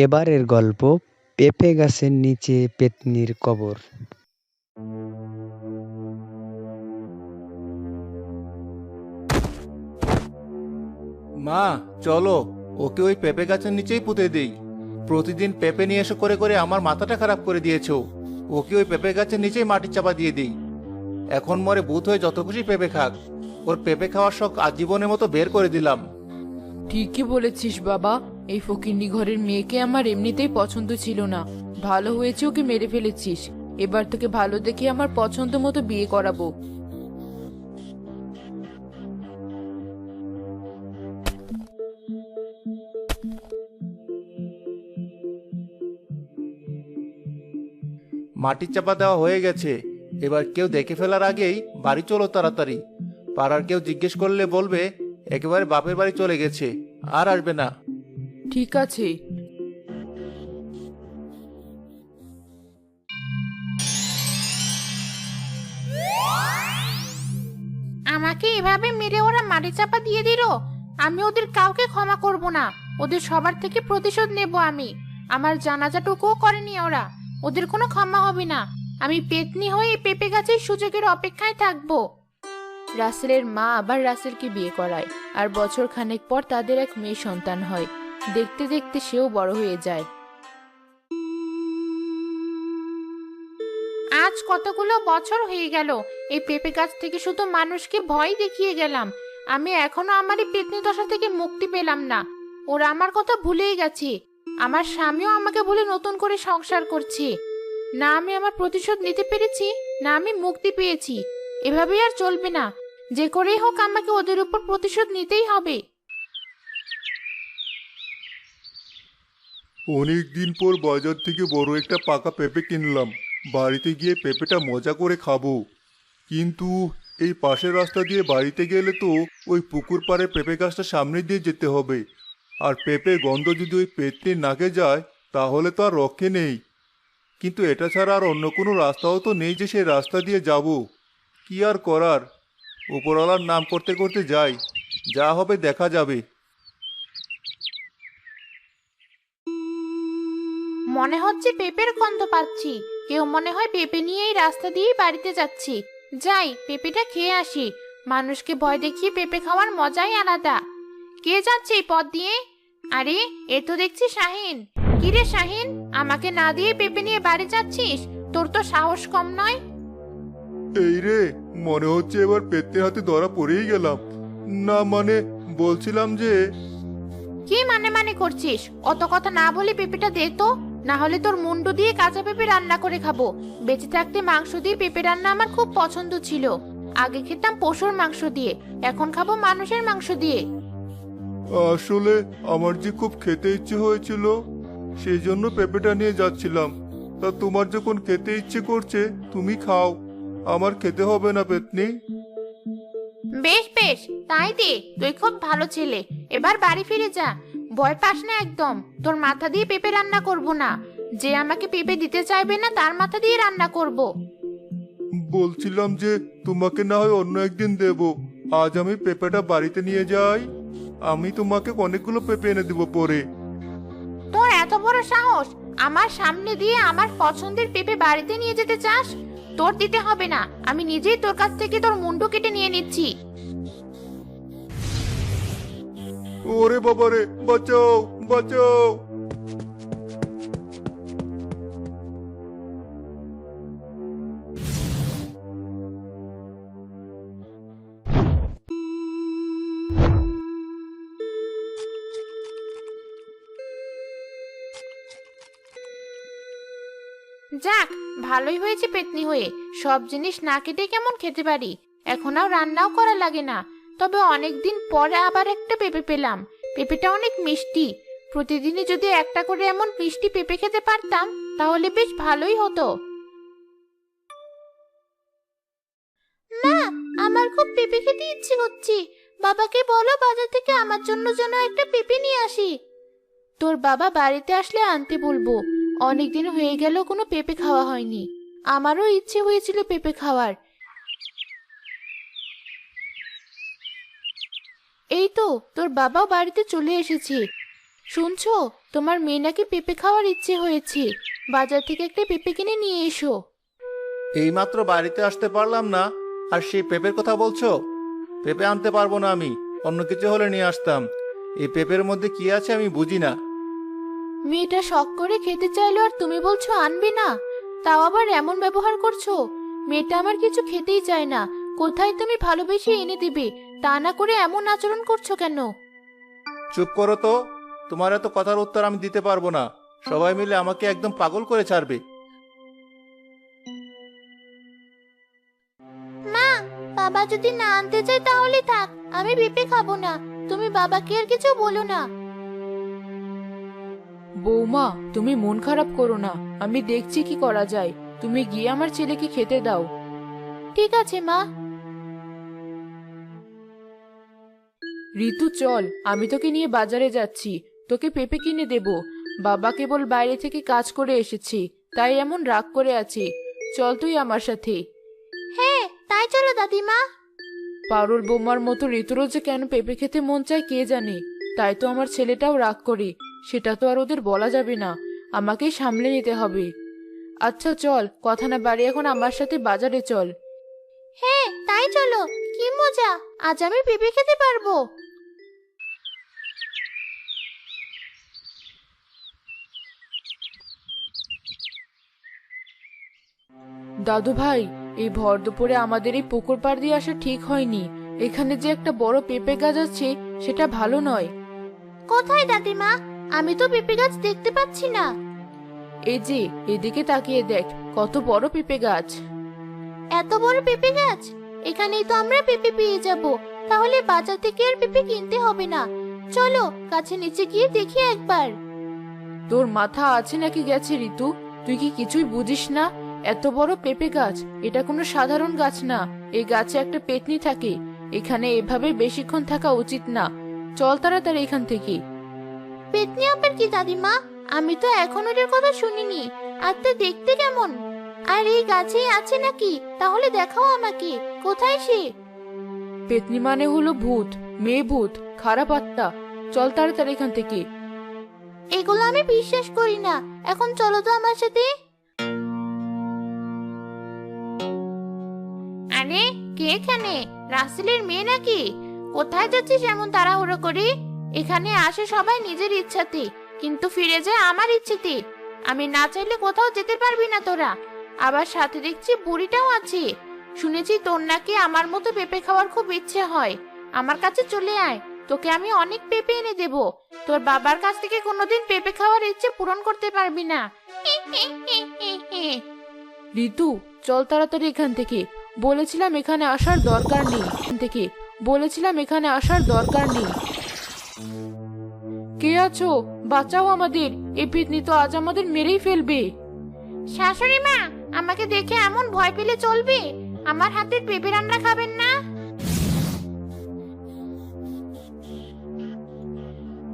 এবারের গল্প পেঁপে গাছের নিচে পেত্নির কবর। মা, চলো ওকে ওই পেঁপে গাছের নিচেই পুঁতে দেই। প্রতিদিন পেঁপে নিয়ে এসে করে করে আমার মাথাটা খারাপ করে দিয়েছো। ওকে ওই পেঁপে গাছের নিচেই মাটি চাপা দিয়ে দিই। এখন মরে ভূত হয়ে যত খুশি পেঁপে খাক। ওর পেঁপে খাওয়ার শখ আজীবনের মতো বের করে দিলাম। ঠিকই বলেছিস বাবা। এই ফকিন্নি ঘরের মেয়েকে আমার এমনিতেই পছন্দ ছিল না। ভালো হয়েছে ওকে মেরে ফেলেছিস। এবার তোকে ভালো দেখে আমার পছন্দ মতো বিয়ে করাবো। মাটির চাপা দেওয়া হয়ে গেছে। এবার কেউ দেখে ফেলার আগেই বাড়ি চলো তাড়াতাড়ি। পাড়ার কেউ জিজ্ঞেস করলে বলবে একেবারে বাপের বাড়ি চলে গেছে, আর আসবে না। ঠিক আছে। আমাকে এভাবে মেরে ওরা মাটি চাপা দিয়ে দিল। আমি ওদের কাউকে ক্ষমা করব না। ওদের সবার থেকে প্রতিশোধ নেব আমি। আমার জানাজাটুকুও করেনি ওরা। ওদের কোনো ক্ষমা হবে না। আমি পেতনি হয়ে এই পেঁপে গাছের সুযোগের অপেক্ষায় থাকবো। রাসেলের মা আবার রাসেলকে বিয়ে করায়, আর বছর খানেক পর তাদের এক মেয়ে সন্তান হয়। দেখতে দেখতে সেও বড় হয়ে যায়। আজ কতগুলো বছর হয়ে গেল এই পেঁপে গাছ থেকে শুধু মানুষকে ভয় দেখিয়ে গেলাম। আমি এখনো আমার এই পেতনি দশা থেকে মুক্তি পেলাম না। ওরা আমার কথা ভুলেই গেছে। আমার স্বামীও আমাকে ভুলে নতুন করে সংসার করছে। না আমি আমার প্রতিশোধ নিতে পেরেছি, না আমি মুক্তি পেয়েছি। এভাবেই আর চলবে না। যে করেই হোক আমাকে ওদের উপর প্রতিশোধ নিতেই হবে। অনেক দিন পর বাজার থেকে বড় একটা পাকা পেঁপে কিনলাম। বাড়িতে গিয়ে পেঁপেটা মজা করে খাবো। কিন্তু এই পাশের রাস্তা দিয়ে বাড়িতে গেলে তো ওই পুকুর পাড়ে পেঁপে গাছটা সামনে দিয়ে যেতে হবে। আর পেঁপের গন্ধ যদি ওই পেটনির নাকে যায় তাহলে তো আর রক্ষে নেই। কিন্তু এটা ছাড়া আর অন্য কোনো রাস্তাও তো নেই যে সেই রাস্তা দিয়ে যাব। কি আর করার, উপরওয়ালার নাম করতে করতে যাই, যা হবে দেখা যাবে। মনে হচ্ছে পেঁপের গন্ধ পাচ্ছি। কেউ মনে হয় পেঁপে নিয়ে এই রাস্তা দিয়েই বাড়িতে যাচ্ছি। যাই, পেঁপেটা খেয়ে আসি। মানুষকে ভয় দেখিয়ে পেঁপে খাওয়ার মজাই আলাদা। কে যাচ্ছে এই পথ দিয়ে? আরে, এ তো দেখছি শাহিন। কিরে শাহিন, আমাকে না দিয়ে পেঁপে নিয়ে বাড়ি যাচ্ছিস? তোর তো সাহস কম নয়। এই রে, মনে হচ্ছে এবার পেত্নির হাতে ধরা পড়েই গেলাম। না মানে, বলছিলাম যে কি মানে মানে করছিস? অত কথা না বলে পেঁপেটা দে তো। না হলে তোর মুন্ডু দিয়ে কাঁচা পেঁপে রান্না করে খাবো। বেঁচে থাকতে মাংস দিয়ে পেঁপে রান্না আমার খুব পছন্দ ছিল। আগে খেতাম পশুর মাংস দিয়ে, এখন খাবো মানুষের মাংস দিয়ে। আসলে আমার যে খুব খেতে ইচ্ছে হয়েছিল, সেই জন্য পেঁপেটা নিয়ে যাচ্ছিলাম। তা তোমার যখন খেতে ইচ্ছে করছে তুমি খাও, আমার খেতে হবে না পেত্নি। বেশ বেশ, তাই দে। তুই খুব ভালো ছেলে। এবার বাড়ি ফিরে যা। ভয় পাস না একদম। তোর মাথা দিয়ে পেঁপে রান্না করব না। যে আমাকে পেঁপে দিতে চাইবে না তার মাথা দিয়ে রান্না করব। বলছিলাম যে তোমাকে না হয় অন্য একদিন দেব। আজ আমি পেঁপেটা বাড়িতে নিয়ে যাই। আমি তোমাকে অনেকগুলো পেঁপে এনে দেবো পরে। তোর এত বড় সাহস! আমার সামনে দিয়ে আমার পছন্দের পেঁপে বাড়িতে নিয়ে যেতে চাস? তোর দিতে হবে না। আমি নিজেই তোর কাছ থেকে তোর মুন্ডু কেটে নিয়ে নিচ্ছি। ওরে বাবারে, বাঁচাও বাঁচাও! যাক, ভালোই হয়েছে পেতনি হয়ে। সব জিনিস না কেটে কেমন খেতে পারি। এখন আর রান্নাও করা লাগে না। তবে অনেকদিন পরে আবার একটা পেঁপে পেলাম। পেঁপেটা অনেক মিষ্টি। প্রতিদিনই যদি একটা করে এমন মিষ্টি পেঁপে খেতে পারতাম তাহলে বেশ ভালোই হতো। মা, আমার খুব পেঁপে খেতে ইচ্ছে হচ্ছে। বাবাকে বলো বাজার থেকে আমার জন্য যেন একটা পেঁপে নিয়ে আসি। তোর বাবা বাড়িতে আসলে আনতে বলবো। অনেকদিন হয়ে গেল কোনো পেঁপে খাওয়া হয়নি। আমারও ইচ্ছে হয়েছিল পেঁপে খাওয়ার। এই তো তোর বাবাও বাড়িতে চলে এসেছে। শুনছো? তোমার মেয়ে নাকি পেঁপে খাওয়ার ইচ্ছে হয়েছে। বাজার থেকে একটা পেঁপে কিনে নিয়ে এসো। এইমাত্র বাড়িতে আসতে পারলাম না, আর সেই পেঁপের কথা বলছো? পেঁপে আনতে পারবো না আমি, অন্য কিছু হলে নিয়ে আসতাম। এই পেঁপের মধ্যে কি আছে আমি বুঝি না। মেয়েটা শখ করে খেতে চাইলো আর তুমি বলছো আনবে না? তাও আবার এমন ব্যবহার করছো। মেয়েটা আমার কিছু খেতেই চায় না, কোথায় তুমি ভালোবেসে এনে দিবে, তা না করে এমন আচরণ করছো কেন? চুপ করো তো, তোমার এত কথার উত্তর আমি দিতে পারবো না। সবাই মিলে আমাকে একদম পাগল করে ছাড়বে। মা, বাবা যদি না আনতে চায় তাহলে থাক, আমি পেঁপে খাবো না। তুমি বাবাকে আর কিছু বলো না। বৌমা, তুমি মন খারাপ করো না, আমি দেখছি কি করা যায়। তুমি গিয়ে আমার ছেলেকে খেতে দাও। ঠিক আছে মা। ঋতু চল, আমি তোকে নিয়ে বাজারে যাচ্ছি, তোকে পেঁপে কিনে দেব। বাবা কেবল বাইরে থেকে কাজ করে এসেছি, তাই এমন রাগ করে আছি। চল তুই আমার সাথে। হ্যাঁ, তাই চলো দাদিমা। পারুল বৌমার মতো ঋতুরও যে কেন পেঁপে খেতে মন চায় কে জানে। তাই তো আমার ছেলেটাও রাগ করে, সেটা তো আর ওদের বলা যাবে না, আমাকেই সামলে নিতে হবে। আচ্ছা চল, কথা না বাড়ি এখন আমার সাথে বাজারে চল। হ্যাঁ, তাই চলো। কি মজা, আজ আমি পেঁপে খেতে পারবো। দাদু ভাই, এই ভর দুপুরে আমাদের এই পুকুর পাড় দিয়ে আসা ঠিক হয়নি। এখানে যে একটা বড় পেঁপে গাছ আছে, সেটা ভালো নয়। কোথায় দাদিমা? আমি তো পেঁপে গাছ দেখতে পাচ্ছি না। এই যে, এদিকে তাকিয়ে দেখ, কত বড় পেঁপে গাছ। এত বড় পেঁপে গাছ? এখানেই তো আমরা পেঁপে পেয়ে যাব। তাহলে বাজার থেকে আর পেঁপে কিনতে হবে না। চলো গাছের নিচে গিয়ে দেখি একবার। তোর মাথা আছে নাকি গেছে ঋতু? তুই কি কিছুই বুঝিস না? এত বড় পেঁপে গাছ, এটা কোনো সাধারণ গাছ না। এই গাছে একটা পেতনি থাকে। এখানে এভাবে বেশিক্ষণ থাকা উচিত না। চল তাড়াতাড়ি এখান থেকে। পেতনি আবার কি দাদিমা? আমি তো এখন ওটার কথা শুনিনি। আর তা দেখতে কেমন? আর এই গাছেই আছে নাকি? তাহলে দেখাও আমাকে, কোথায় সে? পেতনি মানে হলো ভূত, মেয়ে ভূত, খারাপ আত্মা। চল তাড়াতাড়ি এখান থেকে। এগুলো আমি বিশ্বাস করি না। এখন চলো তো আমার সাথে। আরে, কে এখানে? রাসেলের মেয়ে নাকি? কোথায় যাচ্ছিস এমন তাড়াহুড়ো করে? এখানে আসে সবাই নিজের ইচ্ছাতে, কিন্তু ফিরে যায় আমার ইচ্ছেতে। আমি না চাইলে কোথাও যেতে পারবি না তোরা। আবার সাথে দেখছি বুড়িটাও আছে। শুনেছি তোর নাকি আমার মতো পেঁপে খাওয়ার খুব ইচ্ছে হয়। আমার কাছে চলে আয়, তোকে আমি অনেক পেঁপে এনে দেব। তোর বাবার কাছ থেকে কোনোদিন পেঁপে খাওয়ার ইচ্ছে পূরণ করতে পারবি না। ঋতু, চল তাড়াতাড়ি এখান থেকে। বলেছিলাম এখানে আসার দরকার নেই। বলেছিলাম এখানে আসার দরকার নেই। কে আছো? বাঁচাও আমাদের, এই পেতনি তো আজ আমাদের মেরেই ফেলবে। শাশুড়ি মা, আমাকে দেখে এমন ভয় পেলে চলবে? আমার হাতের পেঁপে রান্না খাবেন না?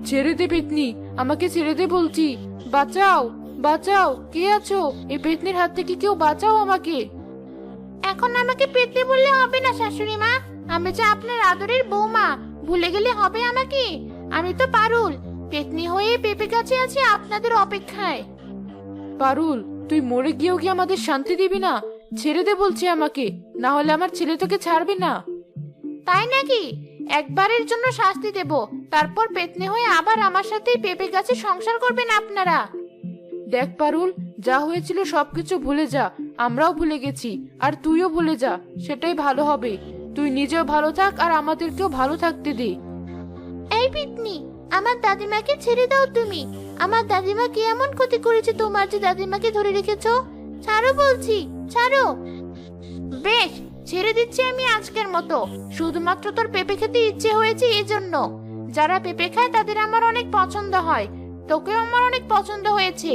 ছেড়ে দে পেতনি, আমাকে ছেড়ে দে বলছি। বাঁচাও, বাঁচাও, কে আছো? এই পেতনির হাত থেকে কেউ বাঁচাও আমাকে। এখন আমাকে পেতনি বললে হবে না শাশুড়ি মা। আমি যে আপনার আদরের বৌমা, ভুলে গেলে হবে আমাকে? আমি তো পারুল, পেতনি হয়ে পেঁপে গাছে আছি আপনাদের অপেক্ষায়। পারুল, তুই মরে গিয়েও কি আমাদের শান্তি দিবি না? ছেড়ে দে বলছি আমাকে, না হলে আমার ছেলে তোকে ছাড়বে না। তাই নাকি? একবারের জন্য শাস্তি দেব, তারপর পেতনি হয়ে আবার আমার সাথেই পেঁপে গাছে সংসার করবেন আপনারা। দেখ পারুল, যা হয়েছিল সবকিছু ভুলে যা। আমরাও ভুলে গেছি, আর তুইও ভুলে যা, সেটাই ভালো হবে। তুই নিজেও ভালো থাক আর আমাদেরকেও ভালো থাকতে দে। এই পেতনি, আমার দাদিমাকে ছেড়ে দাও তুমি। আমার দাদিমা কি এমন ক্ষতি করেছে তোমার যে দাদিমাকে ধরে রেখেছো? ছাড়ো বলছি, ছাড়ো। বেশ, ছেড়ে দিচ্ছি আমি আজকের মতো। শুধুমাত্র তোর পেঁপে খেতে ইচ্ছে হয়েছে এজন্য। যারা পেঁপে খায় তাদের আমার অনেক পছন্দ হয়, তোকেও আমার অনেক পছন্দ হয়েছে।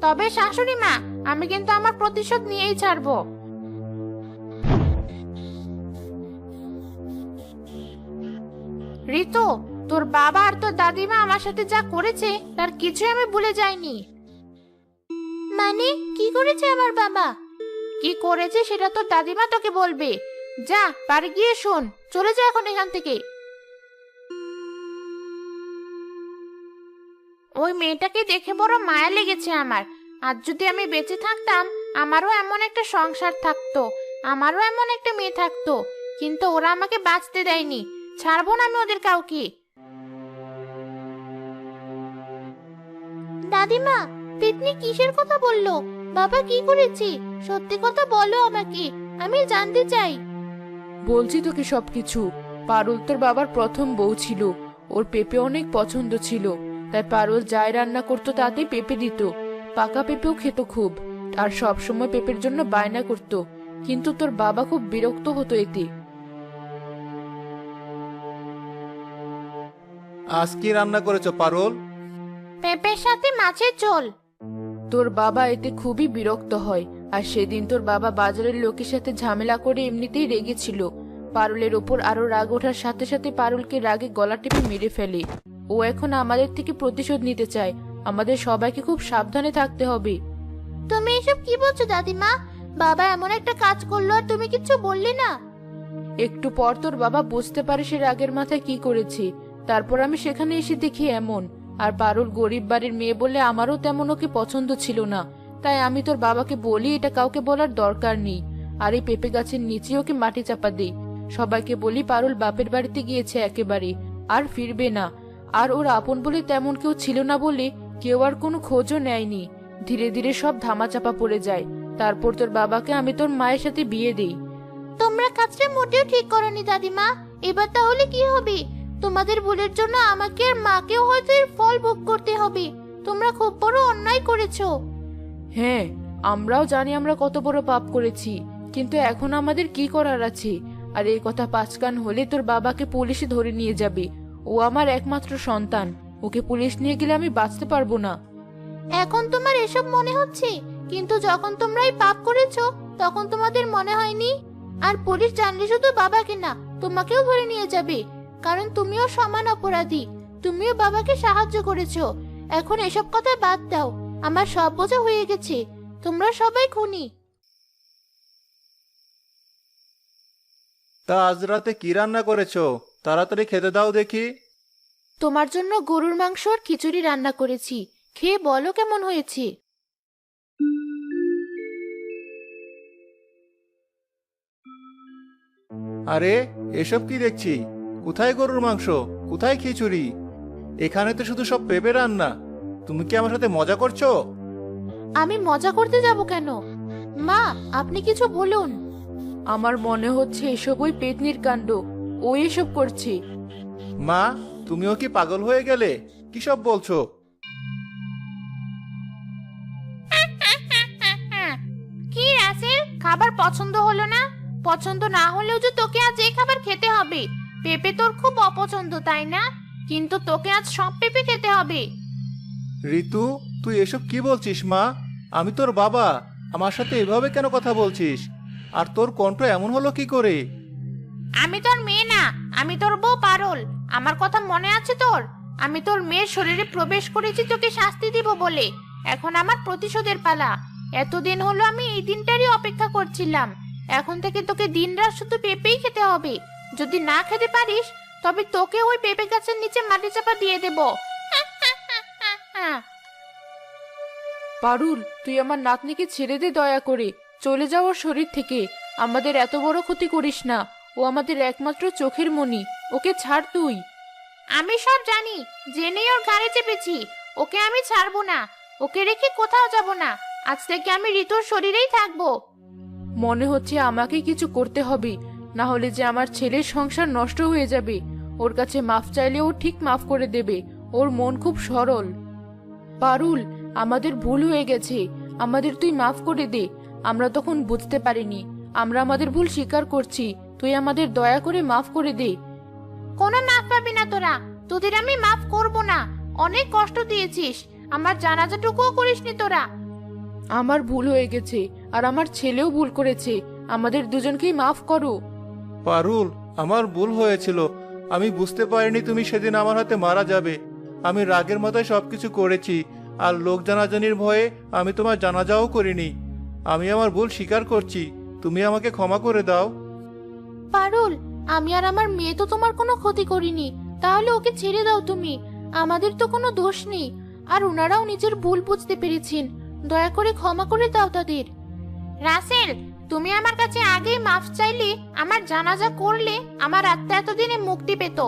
তবে শাশুড়ি মা, আমি কিন্তু আমার প্রতিশোধ নিয়েই ছাড়বো। ঋতু, তোর বাবা আর তোর দাদিমা আমার সাথে যা করেছে তার কিছু আমি ভুলে যাইনি। মানে কি করেছে আমার বাবা? কি করেছে সেটা তোর দাদিমা তোকে বলবে। যা, বাড়ি গিয়ে শোন। চলে যা এখন এখান থেকে। ওই মেয়েটাকে দেখে বড় মায়া লেগেছে আমার। আজ যদি আমি বেঁচে থাকতাম, আমারও এমন একটা সংসার থাকতো, আমারও এমন একটা মেয়ে থাকতো। কিন্তু ওরা আমাকে বাঁচতে দেয়নি। ছাড়বো না আমি ওদের কাউকে। দাদিমা, পেতনি কিসের কথা বললো? বাবা কি করেছে? সত্যি কথা বলো আমাকে, আমি জানতে চাই। বলছি তোকে সবকিছু। পারুল তোর বাবার প্রথম বউ ছিল। ওর পেঁপে অনেক পছন্দ ছিল, তাই পারুল যাই রান্না করতো তাতেই পেঁপে দিত। পাকা পেঁপেও খেত খুব, আর সব সময় পেঁপের জন্য বায়না করত। কিন্তু তোর বাবা খুব বিরক্ত হতো এতে। আজ কি রান্না করেছো পারুল? পেঁপের সাথে মাছের ঝোল। তোর বাবা এতে খুবই বিরক্ত হয়। আর সেদিন তোর বাবা বাজারের লোকের সাথে ঝামেলা করে এমনিতেই রেগেছিল। পারুলের ওপর আরো রাগ ওঠার সাথে সাথে পারুলকে রাগে গলা টিপে মেরে ফেলে। ও এখন আমাদের থেকে প্রতিশোধ নিতে চায়। আমাদের সবাইকে খুব সাবধানে থাকতে হবে। তুমি এসব কি বলছো দাদিমা? বাবা এমন একটা কাজ করলো আর তুমি কিছু বললে না? একটু পর তোর বাবা বুঝতে পারে সে রাগের মাথায় কি করেছে। তারপর আমি সেখানে এসে দেখি এমন। আর পারুল গরিব বাড়ির মেয়ে বলে আমারও তেমন ওকে পছন্দ ছিল না। তাই আমি তোর বাবাকে বলি এটা কাউকে বলার দরকার নেই। আর এই পেঁপে গাছের নিচে ওকে মাটি চাপা দেই। সবাইকে বলি পারুল বাপের বাড়িতে গিয়েছে একেবারে, আর ফিরবে না। আর ওর আপন বলে তেমন কেউ ছিল না বলে কেউ আর কোনো খোঁজও নেয়নি। ধীরে ধীরে সব ধামাচাপা পড়ে যায়। তারপর তোর বাবাকে আমি তোর মায়ের সাথে বিয়ে দেই। তোমরা কাজটা মোটেও ঠিক করনি দাদিমা। এবার তাহলে কি হবে? তোমাদের ভুলের জন্য আমাকে আর মাকেও হয়তো এর ফল ভোগ করতে হবে। তোমরা খুব বড় অন্যায় করেছো। হ্যাঁ, আমরাও জানি আমরা কত বড় পাপ করেছি, কিন্তু এখন আমাদের কি করার আছে? আর এই কথা পাঁচকান হলে তোর বাবাকে পুলিশে ধরে নিয়ে যাবে। ও আমার একমাত্র সন্তান, ওকে পুলিশ নিয়ে গেলে আমি বাঁচতে পারবো না। এখন তোমার এসব মনে হচ্ছে, কিন্তু যখন তোমরা এই পাপ করেছো তখন তোমাদের মনে হয়নি? আর পুলিশ জানলে শুধু বাবাকে না, তোমাকেও ধরে নিয়ে যাবে। কারণ তুমিও সমান অপরাধী। তুমিও বাবাকে সাহায্য করেছো। এখন এসব কথা বাদ দাও। আমার সব বোঝা হয়ে গেছে। তোমরা সবাই খুনি। তা আজ রাতে কি রান্না করেছো? তাড়াতাড়ি খেতে দাও দেখি। তোমার জন্য গরুর মাংস আর খিচুড়ি রান্না করেছি। খেয়ে বলো কেমন হয়েছে। আরে এসব কি দেখছি? কোথায় গরুর মাংস, কোথায় খিচুড়ি? এখানে তো শুধু সব পেঁপে রান্না। তুমি কি আমার সাথে মজা করছো? আমি মজা করতে যাব কেন? মা, আপনি কিছু বলুন। আমার মনে হচ্ছে এসব ওই পেতনির কাণ্ড। ও এসব করছে। মা, তুমিও কি পাগল হয়ে গেলে? কি সব বলছো? কি রাসেল, খাবার পছন্দ হলো না? পছন্দ না হলেও যে তোকে আজ এই খাবার খেতে হবে। পেঁপে তোর খুব অপছন্দ, তাই না? কিন্তু তোকে আজ সব পেঁপে খেতে হবে। ঋতু, তুই এসব কি বলছিস মা? আমি তোর বাবা, আমার সাথে এভাবে কেন কথা বলছিস? আর তোর কণ্ঠ এমন হলো কি করে? আমি তোর মেয়ে না, আমি তোর বউ পারুল। আমার কথা মনে আছে তোর? আমি তোর মেয়ের শরীরে প্রবেশ করেছি তোকে শাস্তি দিব বলে। এখন আমার প্রতিশোধের পালা। এতদিন হলো আমি এই দিনটারই অপেক্ষা করছিলাম। এখন থেকে তোকে দিনরাত শুধু পেঁপেই খেতে হবে। যদি না খেতে পারিস তবে তোকে ওই পেঁপে গাছের নিচে মাটি চাপা দিয়ে দেব। পারুল, তুই আমার নাতনিকে ছেড়ে দে দয়া করে। চলে যাও ওর শরীর থেকে। আমাদের এত বড় ক্ষতি করিস না। ও আমাদের একমাত্র চোখের মণি। ওকে ছাড় তুই। আমি সব জানি, জেনেই ওর ঘাড়ে চেপেছি। ওকে আমি ছাড়বো না। ওকে রেখে কোথাও যাব না। আজ থেকে আমি ঋতুর শরীরেই থাকবো। মনে হচ্ছে আমাকে কিছু করতে হবে, না হলে যে আমার ছেলের সংসার নষ্ট হয়ে যাবে। ওর কাছে মাফ চাইলে ও ঠিক মাফ করে দেবে। ওর মন খুব সরল। পারুল, আমাদের ভুল হয়ে গেছে। আমাদের তুই মাফ করে দে। আমরা তখন বুঝতে পারিনি। আমরা আমাদের ভুল স্বীকার করছি। তুই আমাদের দয়া করে মাফ করে দে। কোনো মাফ পাবি না তোরা। তোদের আমি মাফ করব না। অনেক কষ্ট দিয়েছিস, আমার জানাজাটুকুও করিসনি তোরা। আমার ভুল হয়ে গেছে, আর আমার ছেলেও ভুল করেছে। আমাদের দুজনকেই মাফ করো। পারুল, আমার ভুল হয়েছিল। আমি বুঝতে পারিনি তুমি সেদিন আমার হাতে মারা যাবে। আমি রাগের মাথায় সবকিছু করেছি, আর লোক জানাজানির ভয়ে আমি তোমার জানাজাও করিনি। আমি আমার ভুল স্বীকার করছি। তুমি আমাকে ক্ষমা করে দাও। পারুল, আমি আর আমার মেয়ে তো তোমার কোনো ক্ষতি করিনি। তাহলে ওকে ছেড়ে দাও তুমি। আমাদের তো কোনো দোষ নেই। আর ওনারাও নিজের ভুল বুঝতে পেরেছেন। দয়া করে ক্ষমা করে দাও তাদের। রাসেল, তুমি আমার কাছে আগেই মাফ চাইলে, আমার জানাজা করলে আমার আত্মা এতদিনে মুক্তি পেত।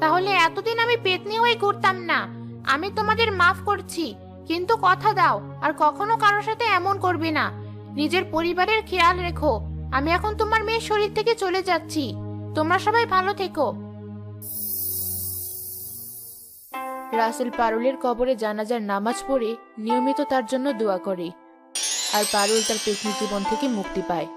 তাহলে এতদিন আমি পেতনি হয়ে ঘুরতাম না। আমি তোমাদের মাফ করছি, কিন্তু কথা দাও আর কখনো কারোর সাথে এমন করবে না। নিজের পরিবারের খেয়াল রেখো। আমি এখন তোমার মেয়ের শরীর থেকে চলে যাচ্ছি। তোমরা সবাই ভালো থেকো। রাসেল পারুলের কবরে জানাজার নামাজ পড়ে নিয়মিত তার জন্য দোয়া করে, আর পারুল তার পেতনি জীবন থেকে মুক্তি পায়।